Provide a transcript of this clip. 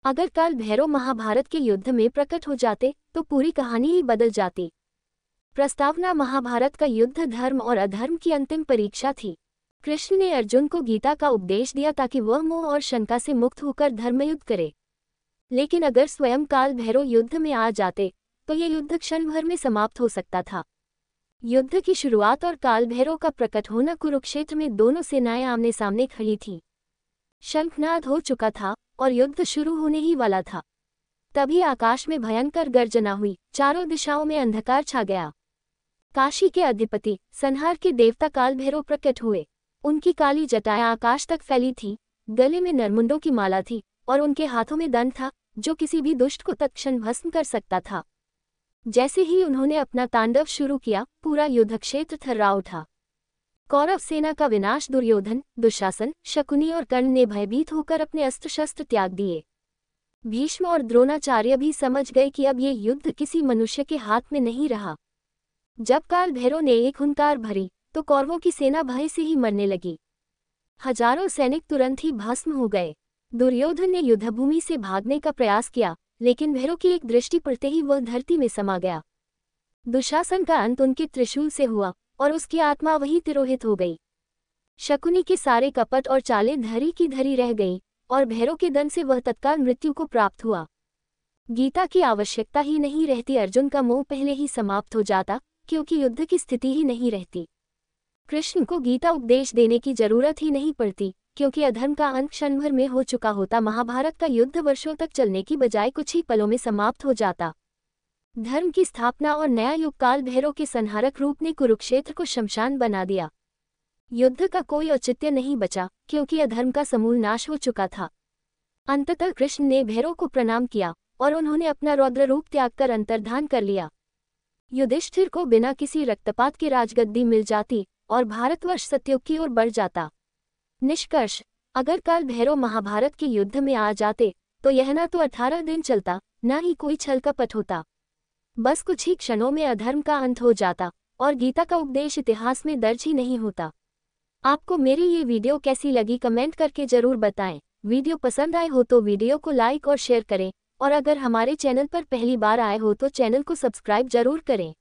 अगर काल भैरव महाभारत के युद्ध में प्रकट हो जाते तो पूरी कहानी ही बदल जाती। प्रस्तावना: महाभारत का युद्ध धर्म और अधर्म की अंतिम परीक्षा थी। कृष्ण ने अर्जुन को गीता का उपदेश दिया ताकि वह मोह और शंका से मुक्त होकर धर्मयुद्ध करे। लेकिन अगर स्वयं काल भैरव युद्ध में आ जाते तो ये युद्ध क्षण भर में समाप्त हो सकता था। युद्ध की शुरुआत और काल भैरव का प्रकट होना कुरुक्षेत्र में दोनों सेनाएं आमने सामने खड़ी थीं। शंखनाद हो चुका था और युद्ध शुरू होने ही वाला था। तभी आकाश में भयंकर गर्जना हुई, चारों दिशाओं में अंधकार छा गया। काशी के अधिपति, संहार के देवता काल भैरव प्रकट हुए। उनकी काली जटाएं आकाश तक फैली थी, गले में नरमुंडों की माला थी और उनके हाथों में दंड था जो किसी भी दुष्ट को तत्क्षण भस्म कर सकता था। जैसे ही उन्होंने अपना तांडव शुरू किया, पूरा युद्धक्षेत्र थर्रा उठा। कौरव सेना का विनाश दुर्योधन, दुशासन, शकुनी और कर्ण ने भयभीत होकर अपने अस्त्र शस्त्र त्याग दिए। भीष्म और द्रोणाचार्य भी समझ गए कि अब ये युद्ध किसी मनुष्य के हाथ में नहीं रहा। जब काल भैरव ने एक हुंकार भरी तो कौरवों की सेना भय से ही मरने लगी। हजारों सैनिक तुरंत ही भस्म हो गए। दुर्योधन ने युद्धभूमि से भागने का प्रयास किया, लेकिन भैरव की एक दृष्टि पड़ते ही वह धरती में समा गया। दुशासन का अंत उनके त्रिशूल से हुआ और उसकी आत्मा वहीं तिरोहित हो गई। शकुनी के सारे कपट और चालें धरी की धरी रह गईं और भैरव के दंड से वह तत्काल मृत्यु को प्राप्त हुआ। गीता की आवश्यकता ही नहीं रहती, अर्जुन का मोह पहले ही समाप्त हो जाता, क्योंकि युद्ध की स्थिति ही नहीं रहती। कृष्ण को गीता उपदेश देने की जरूरत ही नहीं पड़ती, क्योंकि अधर्म का अंत क्षण भर में हो चुका होता। महाभारत का युद्ध वर्षों तक चलने की बजाय कुछ ही पलों में समाप्त हो जाता। धर्म की स्थापना और नया युग काल भैरव के संहारक रूप ने कुरुक्षेत्र को शमशान बना दिया। युद्ध का कोई औचित्य नहीं बचा, क्योंकि अधर्म का समूल नाश हो चुका था। अंततः कृष्ण ने भैरव को प्रणाम किया और उन्होंने अपना रौद्र रूप त्याग कर अंतर्धान कर लिया। युधिष्ठिर को बिना किसी रक्तपात की राजगद्दी मिल जाती और भारतवर्ष सतयुग की ओर बढ़ जाता। निष्कर्ष: अगर काल भैरव महाभारत के युद्ध में आ जाते तो यह न तो 18 दिन चलता, न ही कोई छल कपट होता। बस कुछ ही क्षणों में अधर्म का अंत हो जाता और गीता का उपदेश इतिहास में दर्ज ही नहीं होता। आपको मेरी ये वीडियो कैसी लगी कमेंट करके जरूर बताएं। वीडियो पसंद आए हो तो वीडियो को लाइक और शेयर करें और अगर हमारे चैनल पर पहली बार आए हो तो चैनल को सब्सक्राइब जरूर करें।